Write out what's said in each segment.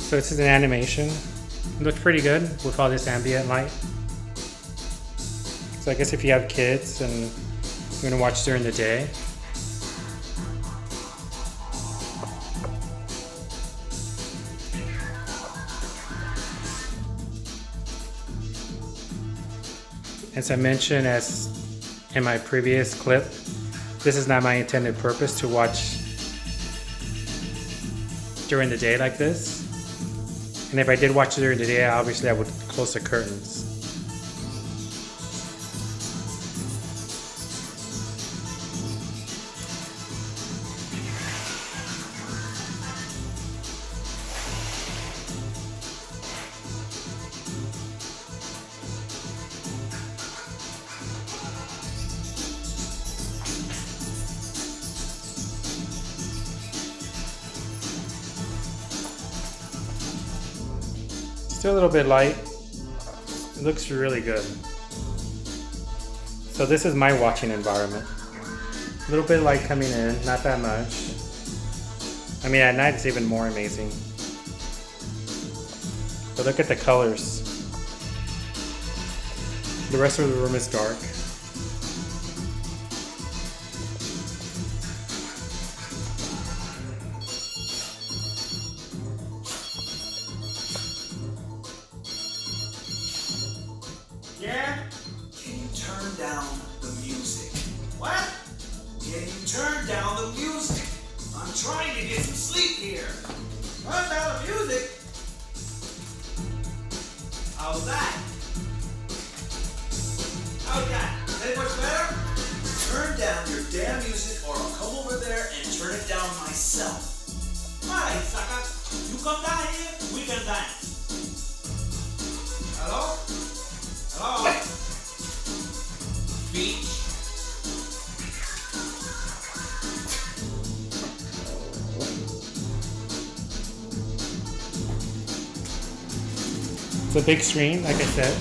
So this is an animation. It looks pretty good with all this ambient light. So I guess if you have kids and you're gonna watch during the day, as I mentioned in my previous clip, this is not my intended purpose to watch during the day like this. And if I did watch it during the day, obviously I would close the curtains. Still a little bit light. It looks really good. So this is my watching environment. A little bit of light coming in, not that much. I mean, at night it's even more amazing. But look at the colors. The rest of the room is dark. Yeah? Can you turn down the music? What? Can you turn down the music? I'm trying to get some sleep here. Turn down the music? How's that? How's that? Is that much better? Turn down your damn music or I'll come over there and turn it down myself. Alright, sucker. You come down here, we can dance. Hello? Hello? Beach? It's a big screen, like I said.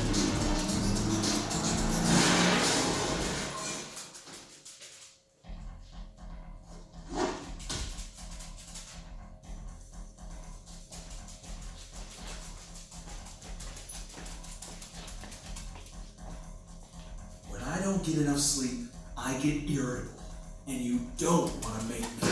When I don't get enough sleep, I get irritable. And you don't want to make me.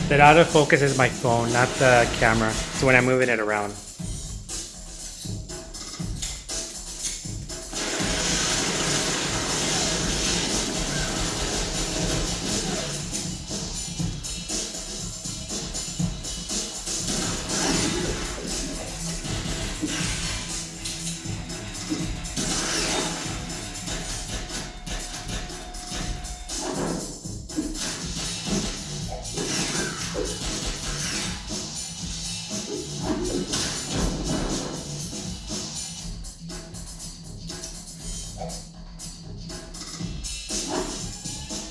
That autofocus is my phone, not the camera. So when I'm moving it around.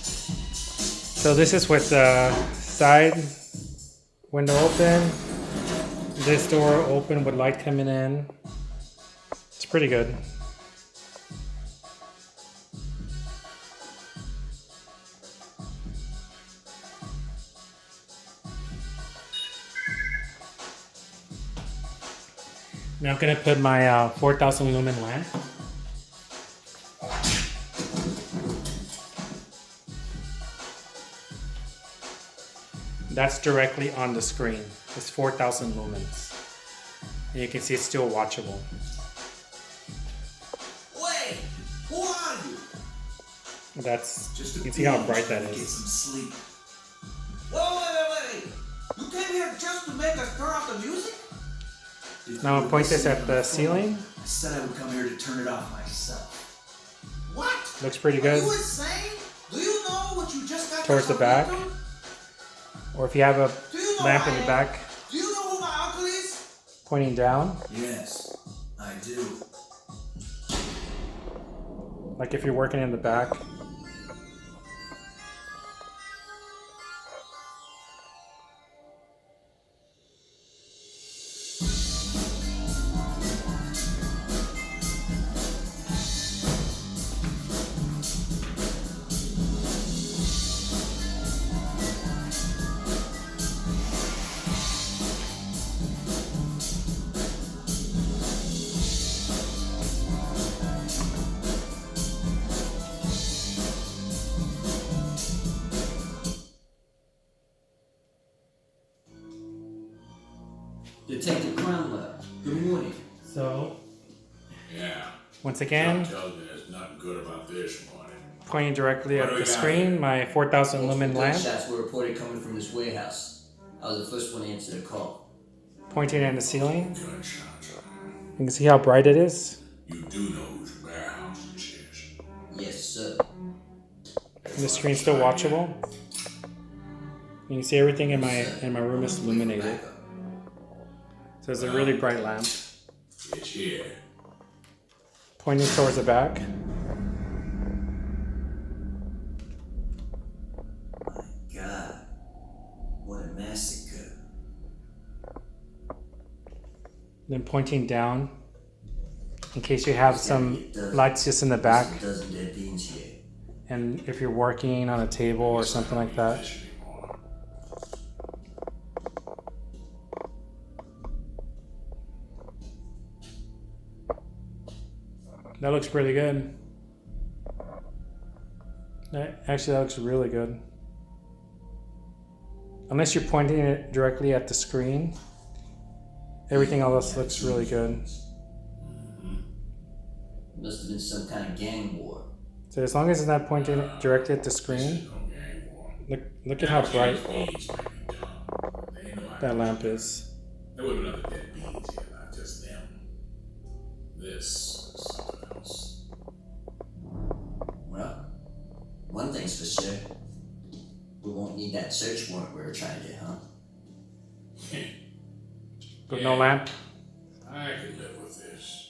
So this is with the side window open, this door open with light coming in. It's pretty good. Now I'm gonna put my 4000 lumen lamp. That's directly on the screen. It's 4000 lumens. And you can see it's still watchable. Wait! Who are you? That's, Just you can see how bright that Get is. some sleep. Wait! You came here just to make us turn off the music? Now I'll point this at the ceiling. I said I would come here to turn it off myself. What? Looks pretty good. Are you insane? Do you know what you just got Towards the yourself back. into? Or if you have a Do you know lamp who in I the am? back Do you know who my uncle is? pointing down. Yes, I do. Like if you're working in the back. Detective Cromwell, good morning. So, Yeah. once again, John tells me there's nothing good about this morning. pointing directly What at do the we got screen, here? my 4,000 lumen lamp, Gunshots were reported coming from this warehouse. I was the first one to answer the call. pointing at the ceiling. Gunshots. You can see how bright it is. You do know whose warehouse this is. Yes, sir. And the screen's still watchable. You can see everything in my room is illuminated. So it's a really bright lamp. It's here. Pointing towards the back. God, what a massacre. Then pointing down. In case you have some lights just in the back. A dozen dead beans here. And if you're working on a table or something like that. This anymore. That looks pretty good. Actually, that looks really good. Unless you're pointing it directly at the screen, everything else looks really good. Must have been some kind of gang war. So as long as it's not pointing directly at the This screen, is no gang war. look at how bright These beans might be dumb, but they know how that to lamp do it. is. There would have been other dead beans here, not just them. This is something else. Well, one thing's for sure. We won't need that search warrant we were trying to get, huh? With no lamp. I could live with this.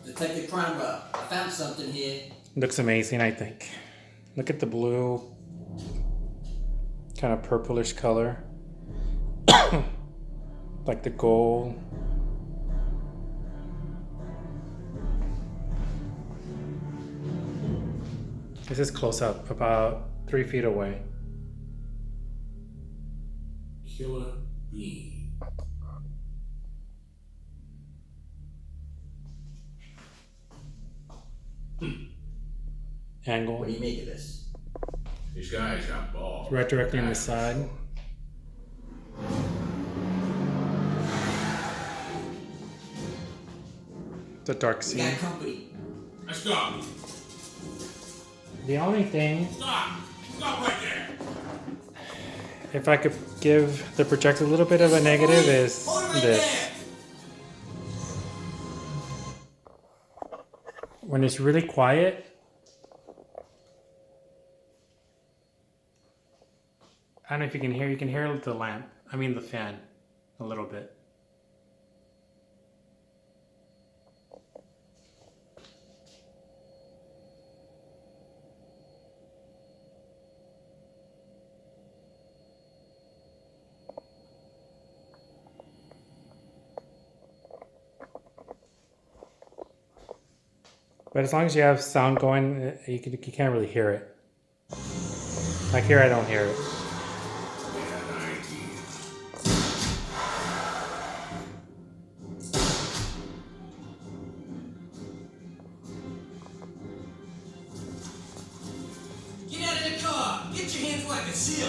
Detective Cromwell, I found something here. Looks amazing, I think. Look at the blue, kind of purplish color. Like the gold. This is close up, about 3 feet away. Killer bean. Angle. What do you make of this? These guys got balls. Right directly on the side. The dark We scene. got company. Let's go. The only thing, Stop. Stop right there. if I could give the projector a little bit of a negative, is Hold it right this. When it's really quiet, I don't know if you can hear the lamp, the fan, a little bit. But as long as you have sound going, you can't really hear it. Like here, I don't hear it. Bad idea. Get out of the car! Get your hands where I can see 'em!